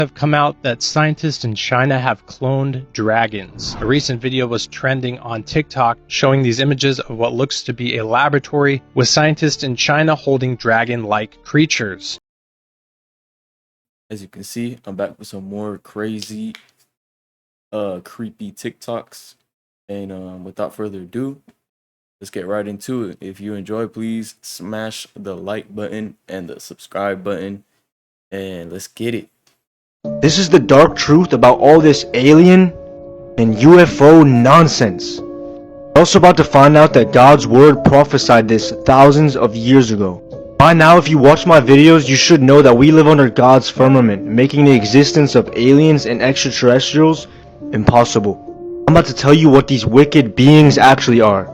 Have come out that scientists in China have cloned dragons. A recent video was trending on TikTok showing these images of what looks to be a laboratory with scientists in China holding dragon-like creatures. As you can see, I'm back with some more crazy, creepy TikToks. And without further ado, let's get right into it. If you enjoy, please smash the like button and the subscribe button, and let's get it. This is the dark truth about all this alien and UFO nonsense. We're also about to find out that God's word prophesied this thousands of years ago. By now, if you watch my videos, you should know that we live under God's firmament, making the existence of aliens and extraterrestrials impossible. I'm about to tell you what these wicked beings actually are.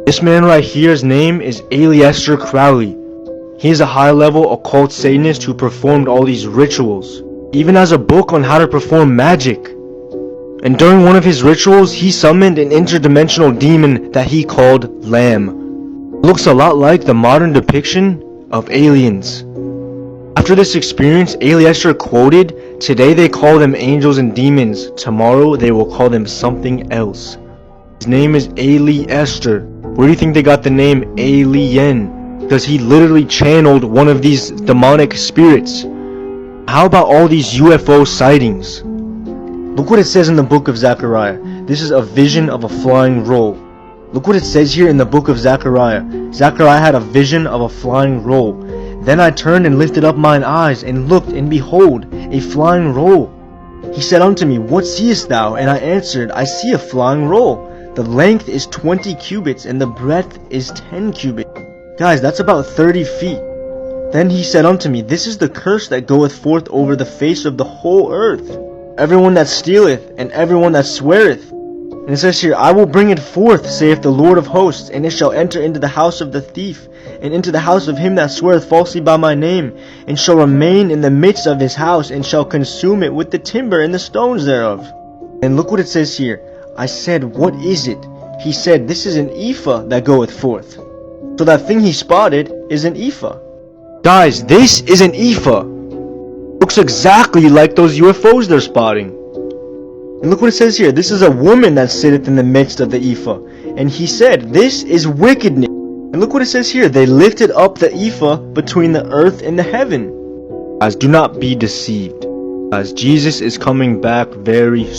This man right here's name is Aleister Crowley. He is a high-level occult Satanist who performed all these rituals, even has a book on how to perform magic. And during one of his rituals, he summoned an interdimensional demon that he called Lamb. It looks a lot like the modern depiction of aliens. After this experience, Aleister quoted, "Today they call them angels and demons, tomorrow they will call them something else." His name is Aleister. Where do you think they got the name Alien? Because he literally channeled one of these demonic spirits. How about all these UFO sightings? Look what it says in the book of Zechariah. This is a vision of a flying roll. Look what it says here in the book of Zechariah. Zechariah had a vision of a flying roll. Then I turned and lifted up mine eyes and looked, and behold, a flying roll. He said unto me, What seest thou? And I answered, I see a flying roll. The length is 20 cubits, and the breadth is 10 cubits. Guys, that's about 30 feet. Then he said unto me, This is the curse that goeth forth over the face of the whole earth. Everyone that stealeth, and everyone that sweareth. And it says here, I will bring it forth, saith the Lord of hosts, and it shall enter into the house of the thief, and into the house of him that sweareth falsely by my name, and shall remain in the midst of his house, and shall consume it with the timber and the stones thereof. And look what it says here. I said, What is it? He said, This is an ephah that goeth forth. So that thing he spotted is an ephah. Guys, this is an ephah. Looks exactly like those UFOs they're spotting. And look what it says here. This is a woman that sitteth in the midst of the ephah. And he said, This is wickedness. And look what it says here. They lifted up the ephah between the earth and the heaven. Guys, do not be deceived. Guys, Jesus is coming back very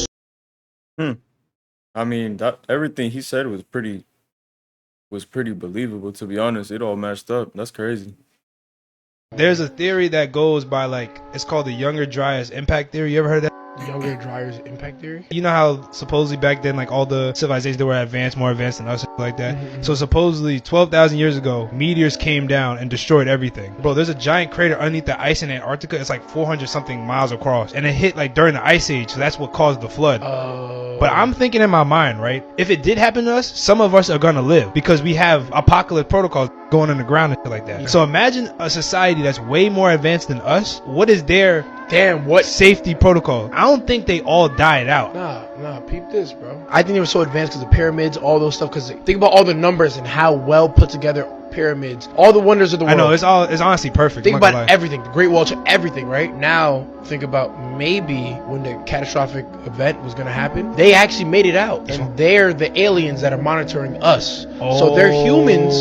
soon. I mean, that everything he said was pretty believable, to be honest. It all matched up. That's crazy. There's a theory that goes by, like, it's called the Younger Dryas impact theory. You ever heard of that? Younger Dryas impact theory? You know how supposedly back then, like, all the civilizations that were advanced, more advanced than us, like that. Mm-hmm. So supposedly 12,000 years ago, meteors came down and destroyed everything. Bro, there's a giant crater underneath the ice in Antarctica. It's like 400 something miles across, and it hit like during the ice age, so that's what caused the flood. But I'm thinking in my mind, right? If it did happen to us, some of us are gonna live because we have apocalypse protocols going underground and shit like that. Yeah. So imagine a society that's way more advanced than us. What is their what safety protocol? I don't think they all died out. Nah, peep this, bro. I think they were so advanced because the pyramids, all those stuff. Because think about all the numbers and how well put together pyramids, all the wonders of the world. I know, it's honestly perfect. Think about everything, the Great Wall, everything, right? Now, think about maybe when the catastrophic event was going to happen, they actually made it out. And they're the aliens that are monitoring us. So they're humans.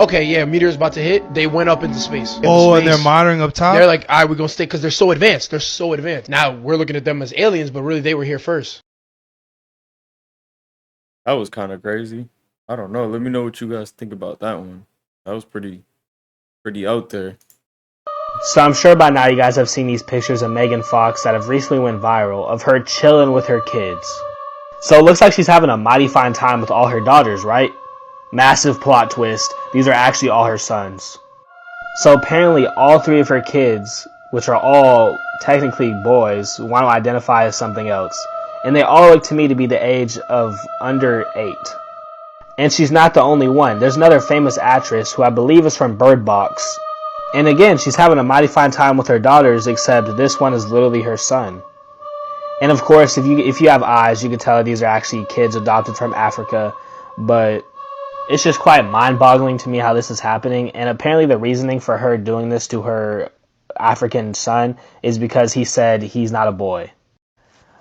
Okay, yeah, meteor's about to hit. They went up into space. And they're monitoring up top? They're like, all right, we're going to stay because they're so advanced. They're so advanced. Now, we're looking at them as aliens, but really they were here first. That was kind of crazy. I don't know. Let me know what you guys think about that one. That was pretty out there. So I'm sure by now you guys have seen these pictures of Megan Fox that have recently went viral of her chilling with her kids. So it looks like she's having a mighty fine time with all her daughters, right? Massive plot twist. These are actually all her sons. So apparently all three of her kids, which are all technically boys, want to identify as something else. And they all look to me to be the age of under 8. And she's not the only one. There's another famous actress who I believe is from Bird Box. And again, she's having a mighty fine time with her daughters, except this one is literally her son. And of course, if you have eyes, you can tell these are actually kids adopted from Africa. But it's just quite mind-boggling to me how this is happening. And apparently the reasoning for her doing this to her African son is because he said he's not a boy.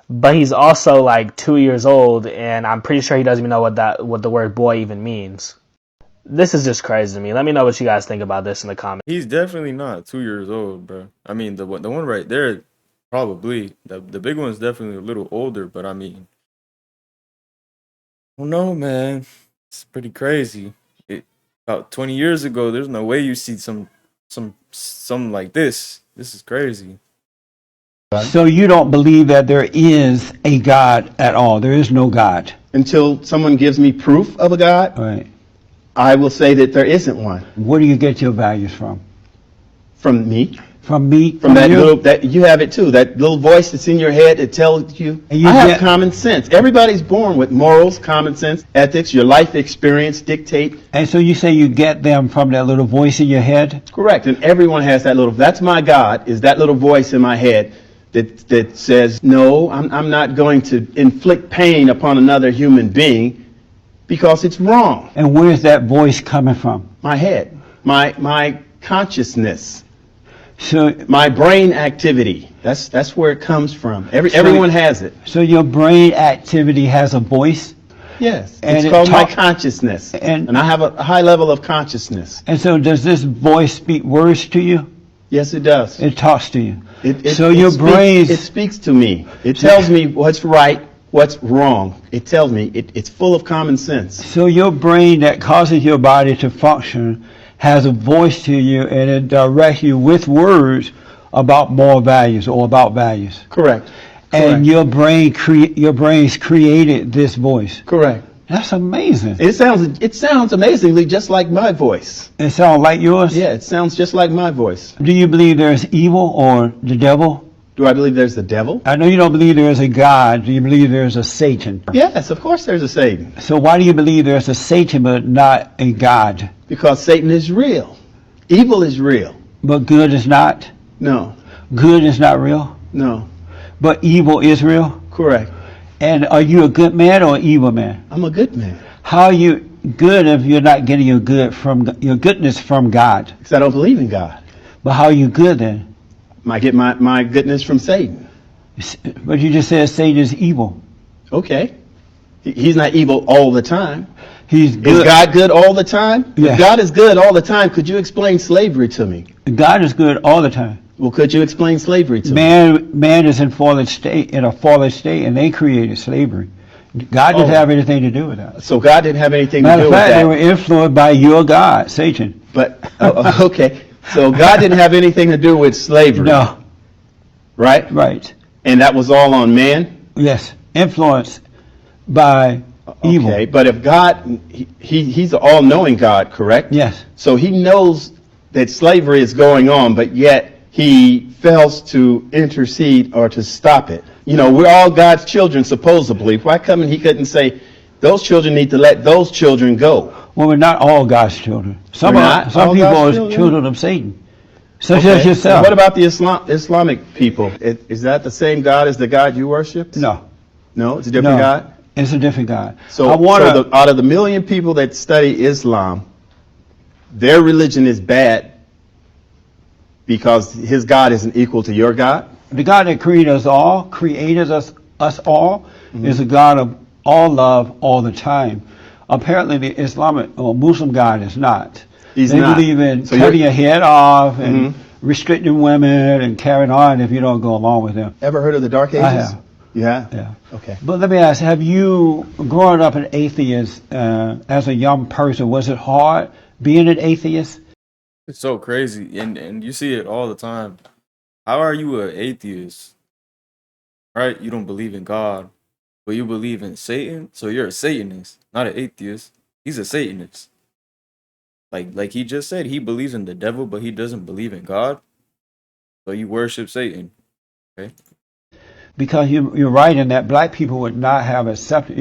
But he's also like 2 years old, and I'm pretty sure he doesn't even know what the word boy even means. This is just crazy to me. Let me know what you guys think about this in the comments. He's definitely not 2 years old, bro. I mean, the one right there, probably. The big one's definitely a little older, but I mean, I don't know, man. It's pretty crazy. About 20 years ago, there's no way you see something like this. This is crazy. So you don't believe that there is a God at all? There is no God. Until someone gives me proof of a God, Right. I will say that there isn't one. Where do you get your values from? From me. From me? From that you? little, that you have it too, that little voice that's in your head that tells you. And you I have get- common sense. Everybody's born with morals, common sense, ethics, your life experience dictate. And so you say you get them from that little voice in your head? Correct. And everyone has that little, that's my God, is that little voice in my head that says, no, I'm not going to inflict pain upon another human being because it's wrong. And where is that voice coming from? My head, my consciousness. So My brain activity. That's where it comes from. Everyone has it. so your brain activity has a voice? Yes. And It's it called my talk- consciousness. and- And I have a high level of consciousness. And so does this voice speak words to you? Yes, it does. It talks to you. So it your speaks- brain... It speaks to me. It tells me what's right, what's wrong. It tells me it's full of common sense. So your brain that causes your body to function has a voice to you, and it directs you with words about moral values or about values. Correct. And your brain's created this voice. Correct. That's amazing. It sounds amazingly just like my voice. It sounds like yours? Yeah, it sounds just like my voice. Do you believe there's evil or the devil? Do I believe there's the devil? I know you don't believe there is a God. Do you believe there's a Satan? Yes, of course there's a Satan. So why do you believe there's a Satan but not a God? Because Satan is real. Evil is real. But good is not? No, Good is not real? no. But evil is real? Correct. And are you a good man or an evil man? I'm a good man. How are you good if you're not getting your goodness from God? Because I don't believe in God. But how are you good then? I get my goodness from Satan. But you just said Satan is evil. Okay. He's not evil all the time. He's Is good. God good all the time? Yeah. If God is good all the time, could you explain slavery to me? God is good all the time. Well, could you explain slavery to me? Man is in a fallen state, and they created slavery. God didn't have anything to do with that. So God didn't have anything to Matter do of with fact, they that. were influenced by your God, Satan. But, okay. So God didn't have anything to do with slavery. No, Right? right. And that was all on man? Yes, influenced by evil. Okay, but if God, he's an all-knowing God, correct? Yes. So he knows that slavery is going on, but yet he fails to intercede or to stop it. You know, we're all God's children, supposedly. Why come and he couldn't say, those children need to let those children go? Well, we're not all God's children. Some We're not some all people God's are children? of Satan, such Okay. as yourself. What about the Islamic people? Is that the same God as the God you worship? No, No, it's a different no, God? it's a different God. So, I want to. out of the million people that study Islam, their religion is bad because his God isn't equal to your God? The God that created us all, us all, is a God of all love all the time. Apparently, the Islamic or Muslim God is not. He's they not. believe in So cutting you're- your head off and restricting women and carrying on if you don't go along with them. Ever heard of the Dark Ages? I have. You have? Yeah. Okay. But let me ask, have you, growing up an atheist as a young person, was it hard being an atheist? It's so crazy, and you see it all the time. How are you an atheist? Right? You don't believe in God, but you believe in Satan, so you're a Satanist, not an atheist. He's a Satanist. Like he just said, he believes in the devil, but he doesn't believe in God. So you worship Satan. Okay? Because you're right in that black people would not have accepted,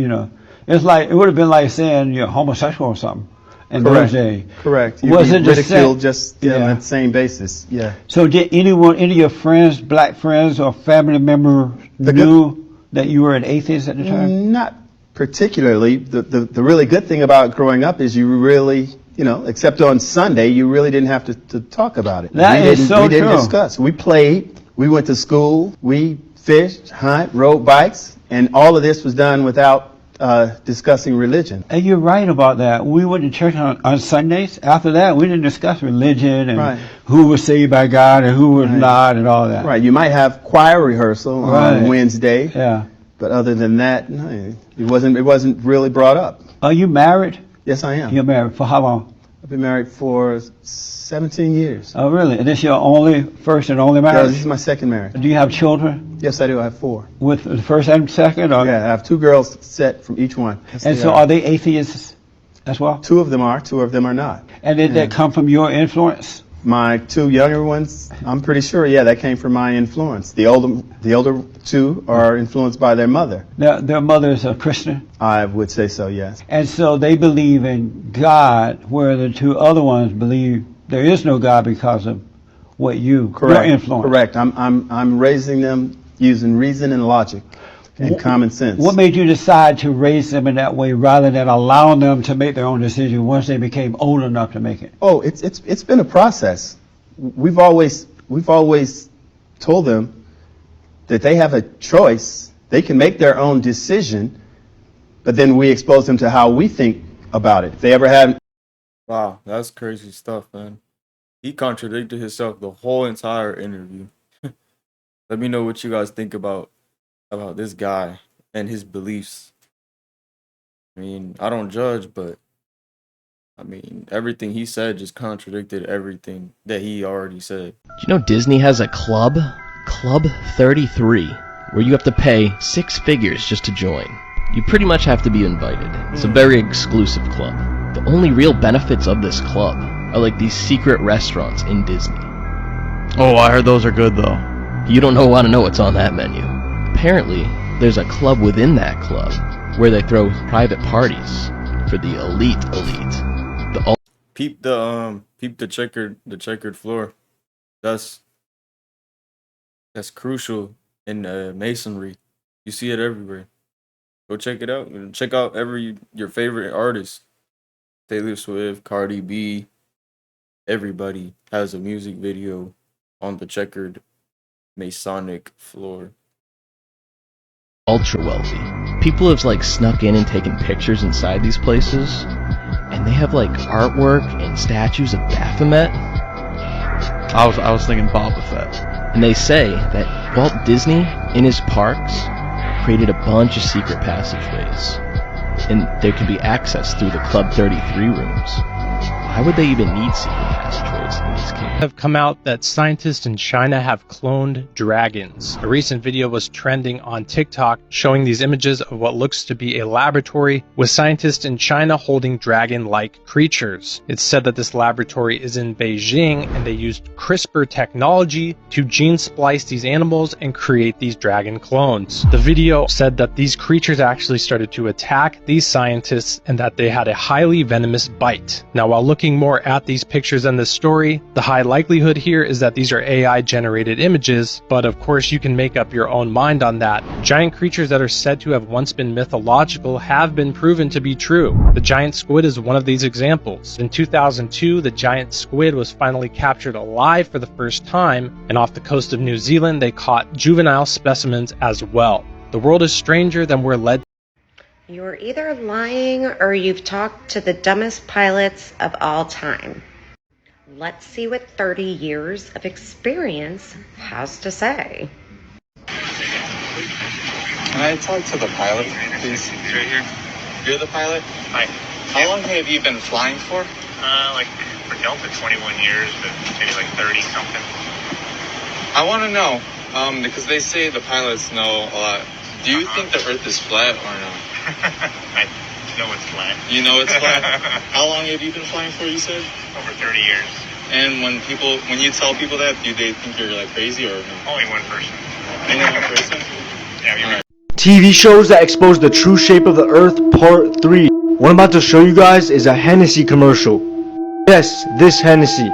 it's like, it would have been like saying you're homosexual or something in those days. Correct. Was it just ridiculed said- just Yeah. on the same basis? Yeah. So did any of your friends, black friends or family member knew that you were an atheist at the time? Not particularly. The really good thing about growing up is you really You know, except on Sunday, you really didn't have to talk about it. That is so We didn't true. discuss. We played, we went to school, we fished, hunt, rode bikes, and all of this was done without discussing religion. And you're right about that. We went to church on Sundays. After that, we didn't discuss religion and Right. who was saved by God and who was not and all that. Right, you might have choir rehearsal on Wednesday, Yeah. but other than that, no, it wasn't really brought up. Are you married? Yes, I am. You're married for how long? I've been married for 17 years. Oh, really? And this your first and only Yeah, marriage? this is my second marriage. Do you have children Yes, I do. I have 4. with the first and second? Or? Yeah, I have 2 girls set from each one. Yes, And they so are they atheists as well? 2 of them are, 2 of them are not. And did that come from your influence? My 2 younger ones, I'm pretty sure, yeah, that came from my influence. The older 2 are influenced by their mother. Their mother is a Christian? I would say so, yes. And so they believe in God, where the 2 other ones believe there is no God because of what your influence. Correct. I'm raising them using reason and logic and common sense. What made you decide to raise them in that way rather than allowing them to make their own decision once they became old enough to make it? Oh, it's been a process. We've always told them that they have a choice. They can make their own decision, but then we expose them to how we think about it. If they ever had... Wow, that's crazy stuff, man. He contradicted himself the whole entire interview. Let me know what you guys think about this guy and his beliefs. I mean, I don't judge, but I mean, everything he said just contradicted everything that he already said. Do you know Disney has a club, Club 33, where you have to pay 6 figures just to join? You pretty much have to be invited. It's a very exclusive club. The only real benefits of this club are like these secret restaurants in Disney. Oh, I heard those are good though. You don't want to know what's on that menu. Apparently, there's a club within that club where they throw private parties for the elite. Peep the checkered floor. That's crucial in masonry. You see it everywhere. Go check it out. Check out your favorite artists. Taylor Swift, Cardi B. Everybody has a music video on the checkered Masonic floor. Ultra wealthy. People have like snuck in and taken pictures inside these places, and they have like artwork and statues of Baphomet. I was thinking Boba Fett. And they say that Walt Disney, in his parks, created a bunch of secret passageways, and there could be access through the Club 33 rooms. Why would they even need secret passageways in these caves? Have come out that scientists in China have cloned dragons. A recent video was trending on TikTok showing these images of what looks to be a laboratory with scientists in China holding dragon-like creatures. It's said that this laboratory is in Beijing and they used CRISPR technology to gene splice these animals and create these dragon clones. The video said that these creatures actually started to attack these scientists and that they had a highly venomous bite. Now, while looking more at these pictures and this story, the high likelihood here is that these are AI generated images, but of course you can make up your own mind on that. Giant creatures that are said to have once been mythological have been proven to be true. The giant squid is one of these examples. In 2002, the giant squid was finally captured alive for the first time, and off the coast of New Zealand they caught juvenile specimens as well. The world is stranger than we're led. You're either lying or you've talked to the dumbest pilots of all time. Let's see what 30 years of experience has to say. Can I talk to the pilot, please? Right here. You're the pilot? Hi. How long have you been flying for? Like for Delta 21 years, but maybe like 30 something. I want to know, because they say the pilots know a lot. Do you think the Earth is flat or no? I know it's flat. You know it's flat? How long have you been flying for, you said? Over 30 years. And when you tell people that, do they think you're like crazy or no? Only one person. Only one person? Yeah, you're right. TV shows that expose the true shape of the Earth, Part 3. What I'm about to show you guys is a Hennessy commercial. Yes, this Hennessy.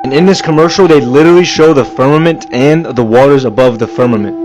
And in this commercial, they literally show the firmament and the waters above the firmament.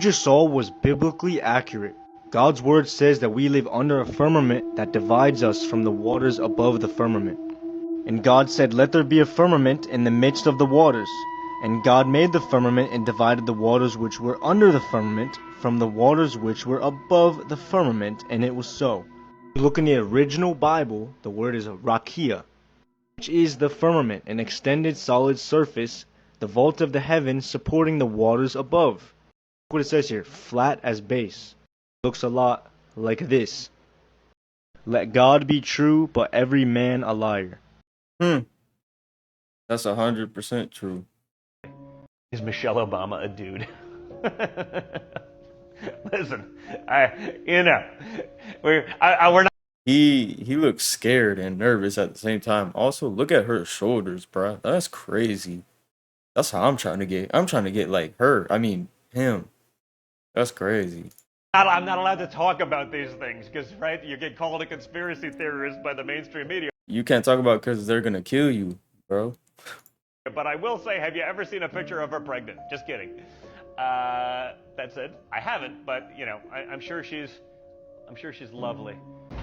just saw was biblically accurate. God's word says that we live under a firmament that divides us from the waters above the firmament. And God said, "Let there be a firmament in the midst of the waters." And God made the firmament and divided the waters which were under the firmament from the waters which were above the firmament, and it was so. If you look in the original Bible, the word is rakia, which is the firmament, an extended solid surface, the vault of the heavens supporting the waters above. Look what it says here, flat as base. Looks a lot like this. Let God be true, but every man a liar. That's 100% true. Is Michelle Obama a dude? Listen, we're not. He looks scared and nervous at the same time. Also, look at her shoulders, bro. That's crazy. That's how I'm trying to get. I'm trying to get like her. I mean, him. That's crazy. I'm not allowed to talk about these things because, right, you get called a conspiracy theorist by the mainstream media. You can't talk about because they're gonna kill you, bro. But I will say, have you ever seen a picture of her pregnant? Just kidding. That's it. I haven't, but you know, I'm sure she's lovely.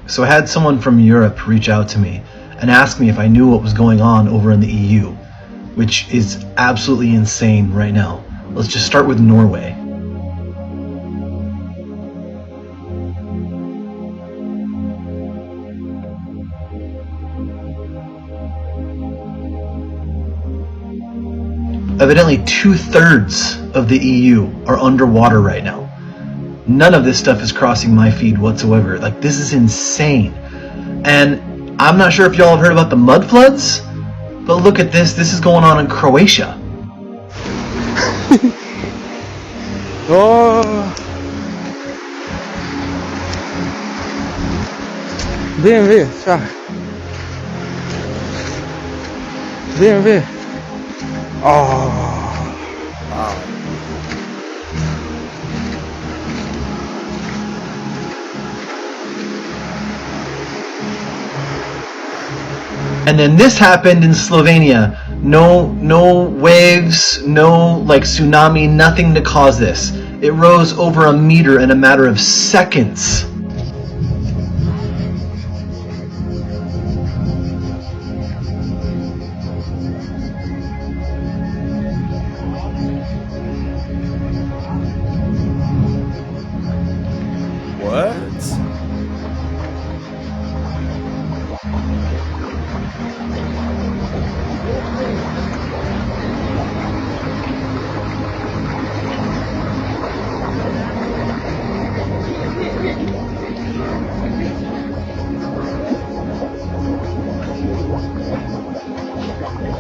So I had someone from Europe reach out to me and ask me if I knew what was going on over in the EU, which is absolutely insane right now. Let's just start with Norway. Evidently 2/3 of the EU are underwater right now. None of this stuff is crossing my feed whatsoever. Like, this is insane. And I'm not sure if y'all have heard about the mud floods, but look at this. This is going on in Croatia. Oh. BMW, tja. BMW. Oh. Wow. And then this happened in Slovenia. No waves, no like tsunami, nothing to cause this. It rose over a meter in a matter of seconds. What?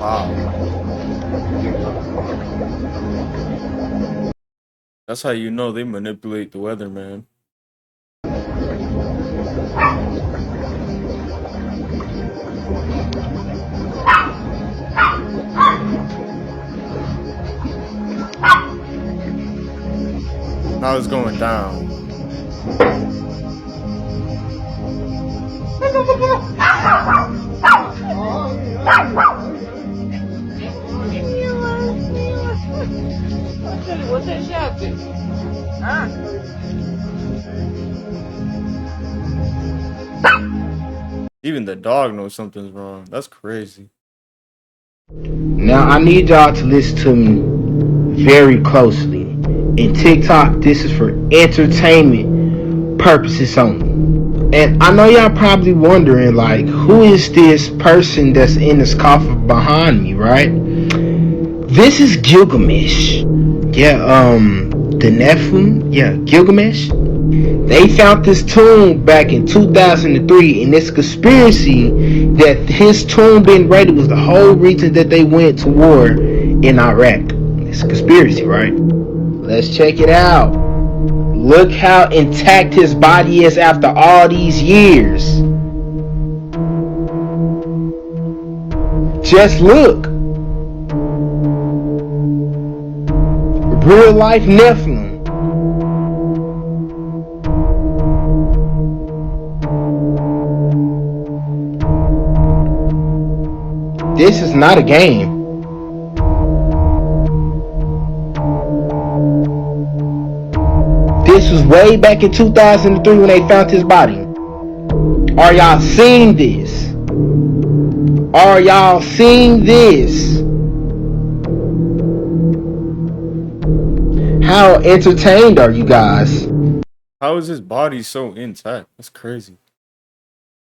Wow. That's how you know they manipulate the weather, man. Now it's going down. Even the dog knows something's wrong. That's crazy. Now I need y'all to listen to me very closely. In TikTok, this is for entertainment purposes only. And I know y'all probably wondering, like, who is this person that's in this coffin behind me, right? This is Gilgamesh. Yeah, the Nephilim. Yeah, Gilgamesh. They found this tomb back in 2003, and this conspiracy that his tomb being raided was the whole reason that they went to war in Iraq. It's a conspiracy, right? Let's check it out. Look how intact his body is after all these years. Just look. Real life Nephilim. This is not a game. This was way back in 2003 when they found his body. Are y'all seeing this? Are y'all seeing this? How entertained are you guys? How is his body so intact? That's crazy.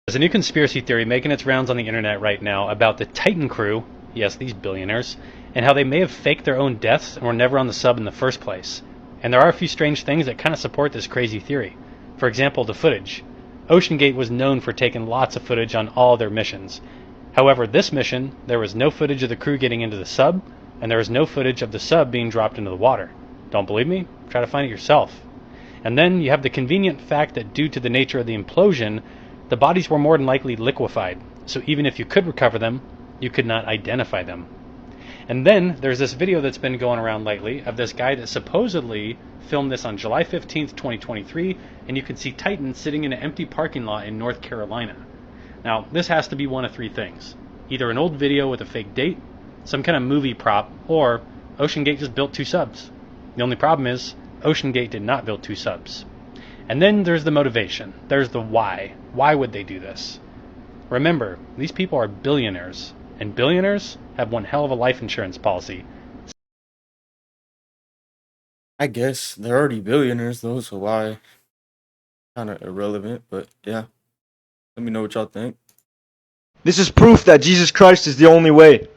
There's a new conspiracy theory making its rounds on the internet right now about the Titan crew, yes, these billionaires, and how they may have faked their own deaths and were never on the sub in the first place. And there are a few strange things that kind of support this crazy theory. For example, the footage. OceanGate was known for taking lots of footage on all their missions. However, this mission, there was no footage of the crew getting into the sub, and there was no footage of the sub being dropped into the water. Don't believe me? Try to find it yourself. And then you have the convenient fact that due to the nature of the implosion, the bodies were more than likely liquefied, so even if you could recover them, you could not identify them. And then there's this video that's been going around lately of this guy that supposedly filmed this on July 15th, 2023, and you can see Titan sitting in an empty parking lot in North Carolina. Now, this has to be one of three things. Either an old video with a fake date, some kind of movie prop, or OceanGate just built 2 subs. The only problem is, OceanGate did not build 2 subs. And then there's the motivation. There's the why. Why would they do this? Remember, these people are billionaires, and billionaires have one hell of a life insurance policy. I guess they're already billionaires though, so why? Kind of irrelevant, but yeah. Let me know what y'all think. This is proof that Jesus Christ is the only way.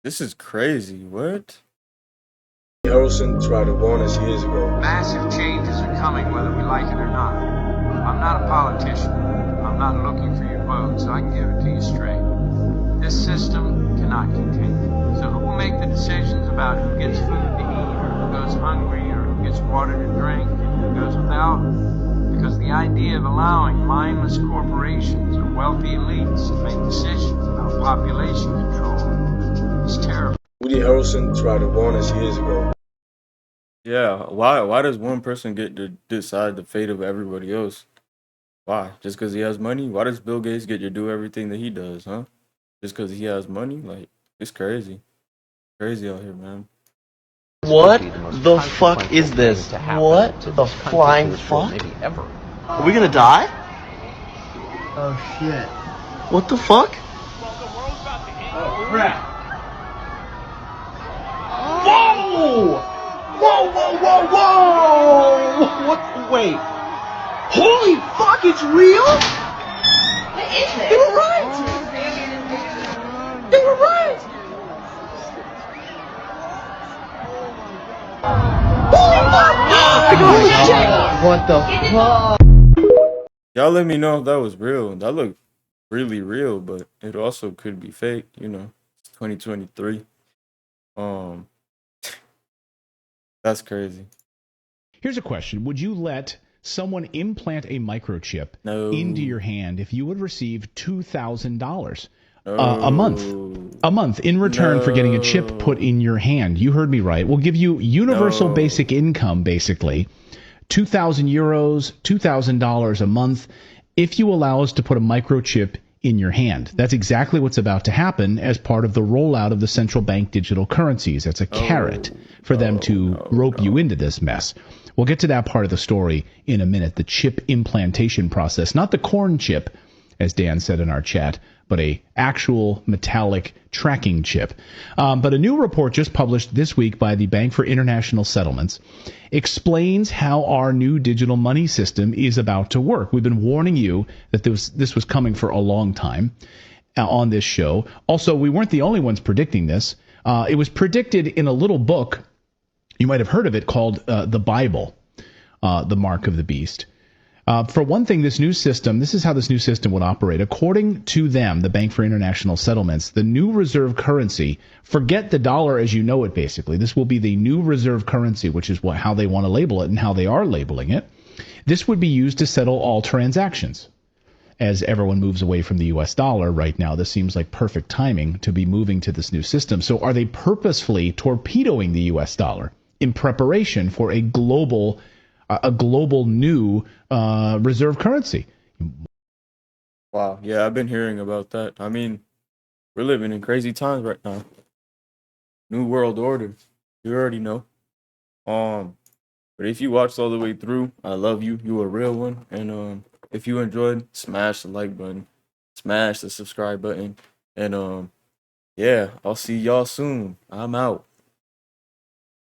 This is crazy. What? Harrelson tried to warn us years ago. Massive changes are coming whether we like it or not. I'm not a politician. I'm not looking for your vote, so I can give it to you straight. This system cannot continue. So who will make the decisions about who gets food to eat, or who goes hungry, or who gets water to drink, and who goes without? Because the idea of allowing mindless corporations or wealthy elites to make decisions about population control is terrible. Woody Harrelson tried to warn us years ago. Yeah, why does one person get to decide the fate of everybody else? Why? Just because he has money? Why does Bill Gates get to do everything that he does, huh? Just because he has money? Like, it's crazy. Crazy out here, man. What the fuck is this? What the flying fuck? Are we gonna die? Oh shit. What the fuck? Oh crap. Whoa! Whoa, whoa, whoa, whoa! What? Wait. Holy fuck, it's real? What is it? They were right! They were right! What the fuck? Y'all let me know if that was real. That looked really real, but it also could be fake, you know. It's 2023. That's crazy. Here's a question. Would you let someone implant a microchip into your hand if you would receive $2,000 a month in return for getting a chip put in your hand? You heard me right. We'll give you universal basic income, basically. 2,000 euros, $2,000 a month if you allow us to put a microchip in your hand. That's exactly what's about to happen as part of the rollout of the central bank digital currencies. That's a carrot for them to rope you into this mess. We'll get to that part of the story in a minute, the chip implantation process, not the corn chip, as Dan said in our chat, but a actual metallic tracking chip. But a new report just published this week by the Bank for International Settlements explains how our new digital money system is about to work. We've been warning you that this was coming for a long time on this show. Also, we weren't the only ones predicting this. It was predicted in a little book, you might have heard of it, called The Bible, The Mark of the Beast. For one thing, this is how this new system would operate. According to them, the Bank for International Settlements, the new reserve currency, forget the dollar as you know it, basically. This will be the new reserve currency, which is how they want to label it and how they are labeling it. This would be used to settle all transactions. As everyone moves away from the U.S. dollar right now, this seems like perfect timing to be moving to this new system. So are they purposefully torpedoing the U.S. dollar in preparation for a global new reserve currency? Wow. Yeah, I've been hearing about that. I mean, we're living in crazy times right now. New world order. You already know. But if you watched all the way through, I love you. You a real one. And if you enjoyed, smash the like button, smash the subscribe button, and yeah, I'll see y'all soon. I'm out.